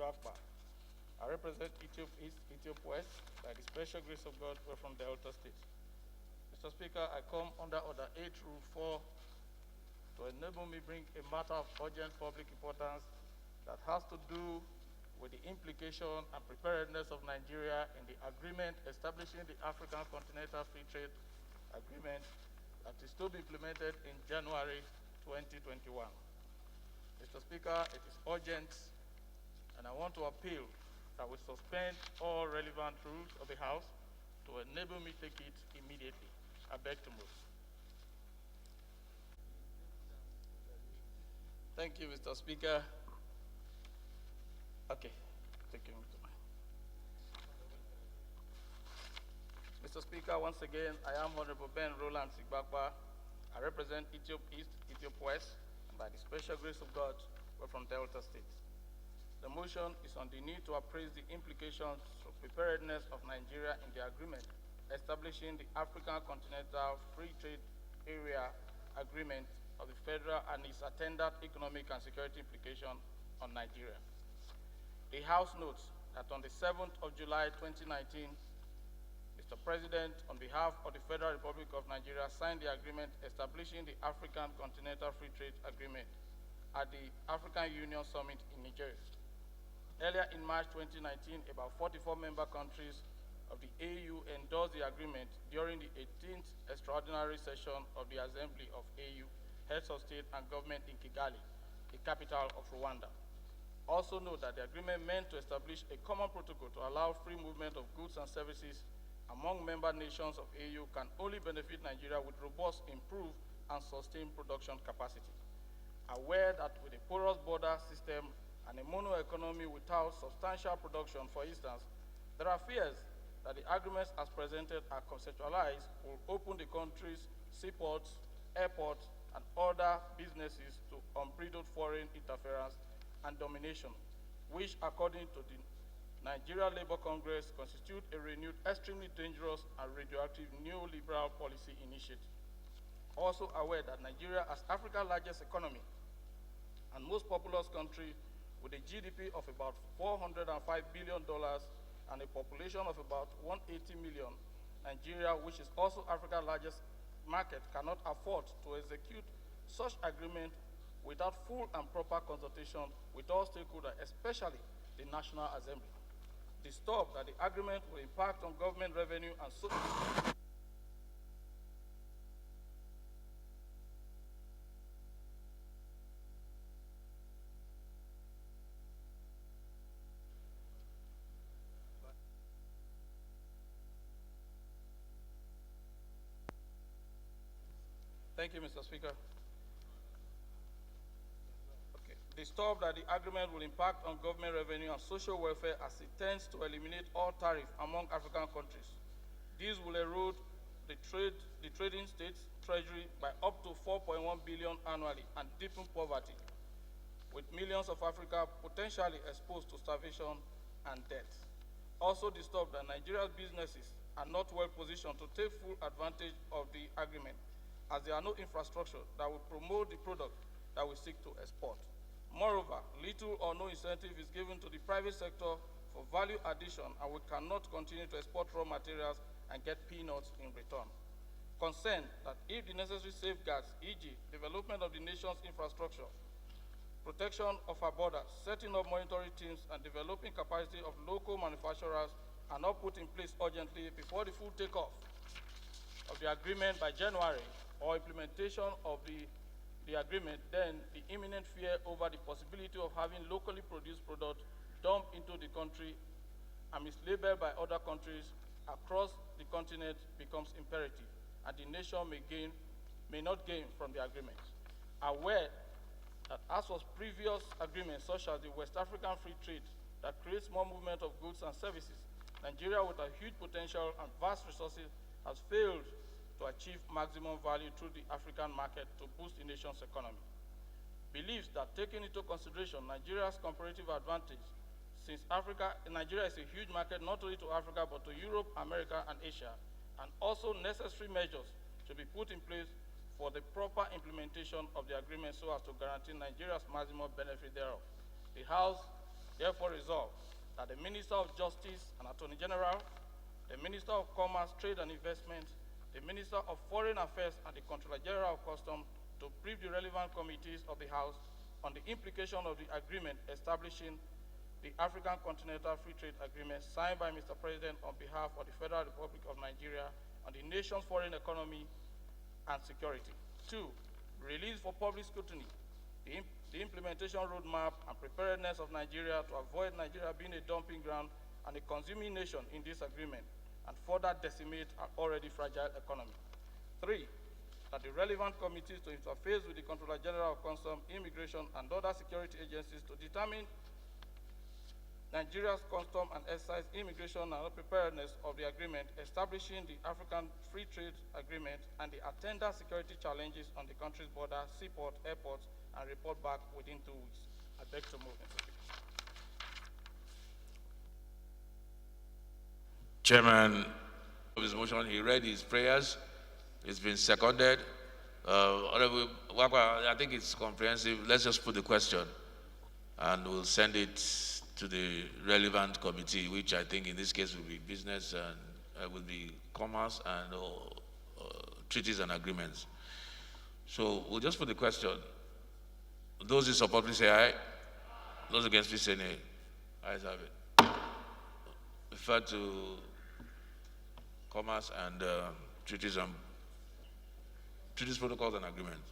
Igbakpa. I represent Ethiopia West by the special grace of God. We're from Delta State. Mr. Speaker, I come under Order 8 Rule 4 to enable me bring a matter of urgent public importance that has to do with the implication and preparedness of Nigeria in the agreement establishing the African Continental Free Trade Agreement that is to be implemented in January 2021. Mr. Speaker, it is urgent, and I want to appeal that we suspend all relevant rules of the House to enable me to take it immediately. I beg to move. Thank you, Mr. Speaker. Okay, thank you, Mr. Mayor. Mr. Speaker, once again, I am Honorable Ben Roland Igbakpa. I represent Ethiopia East, Ethiopia West, and by the special grace of God, we're from Delta State. The motion is on the need to appraise the implications of preparedness of Nigeria in the agreement establishing the African Continental Free Trade Area Agreement of the Federal and its attendant economic and security implication on Nigeria. The House notes that on the 7th of July 2019, Mr. President, on behalf of the Federal Republic of Nigeria, signed the agreement establishing the African Continental Free Trade Agreement at the African Union Summit in Nigeria. Earlier in March 2019, about 44 member countries of the AU endorsed the agreement during the 18th extraordinary session of the Assembly of AU Heads of State and Government in Kigali, the capital of Rwanda. Also note that the agreement meant to establish a common protocol to allow free movement of goods and services among member nations of AU can only benefit Nigeria with robust, improved, and sustained production capacity. Aware that with a porous border system and a mono economy without substantial production, for instance, there are fears that the agreements as presented are conceptualized will open the country's seaports, airports, and other businesses to unbridled foreign interference and domination, which, according to the Nigeria Labour Congress, constitute a renewed, extremely dangerous and radioactive neoliberal policy initiative. Also aware that Nigeria, as Africa's largest economy and most populous country with a GDP of about $405 billion and a population of about 180 million, Nigeria, which is also Africa's largest market, cannot afford to execute such agreement without full and proper consultation with all stakeholders, especially the National Assembly. Disturbed that the agreement will impact on government revenue and so. Thank you, Mr. Speaker. Disturbed that the agreement will impact on government revenue and social welfare as it tends to eliminate all tariffs among African countries. This will erode the trading state's treasury by up to 4.1 billion annually and deepen poverty, with millions of Africa potentially exposed to starvation and debt. Also disturbed that Nigeria's businesses are not well positioned to take full advantage of the agreement, as there are no infrastructure that will promote the product that we seek to export. Moreover, little or no incentive is given to the private sector for value addition, and we cannot continue to export raw materials and get peanuts in return. Concerned that if the necessary safeguards, e.g., development of the nation's infrastructure, protection of our borders, setting up monitoring teams, and developing capacity of local manufacturers are not put in place urgently before the full takeoff of the agreement by January or implementation of the agreement, then the imminent fear over the possibility of having locally produced products dumped into the country and mislabeled by other countries across the continent becomes imperative, and the nation may not gain from the agreement. Aware that as was previous agreements such as the West African Free Trade that creates more movement of goods and services, Nigeria with a huge potential and vast resources has failed to achieve maximum value through the African market to boost the nation's economy. Believes that taking into consideration Nigeria's comparative advantage, since Nigeria is a huge market not only to Africa but to Europe, America, and Asia, and also necessary measures should be put in place for the proper implementation of the agreement so as to guarantee Nigeria's maximum benefit thereof. The House Therefore resolved that the Minister of Justice and Attorney General, the Minister of Commerce, Trade and Investment, the Minister of Foreign Affairs and the Controller General of Customs to brief the relevant committees of the House on the implication of the agreement establishing the African Continental Free Trade Agreement signed by Mr. President on behalf of the Federal Republic of Nigeria on the nation's foreign economy and security. 2, release for public scrutiny the implementation roadmap and preparedness of Nigeria to avoid Nigeria being a dumping ground and a consuming nation in this agreement and further decimate our already fragile economy. 3, that the relevant committees to interface with the Controller General of Customs, Immigration, and other security agencies to determine Nigeria's custom and excise, immigration, and preparedness of the agreement, establishing the African Free Trade Agreement, and the attendant security challenges on the country's border, seaport, airports, and report back within 2 weeks. I beg to move, Mr. Speaker. Chairman of his motion, he read his prayers. It's been seconded. Honorable Igbakpa, I think it's comprehensive. Let's just put the question, and we'll send it to the relevant committee, which I think in this case will be business and will be commerce and treaties and agreements. So we'll just put the question. Those in support, please say aye. Those against, please say nay. Ayes have it. Refer to commerce and treaties, protocols and agreements.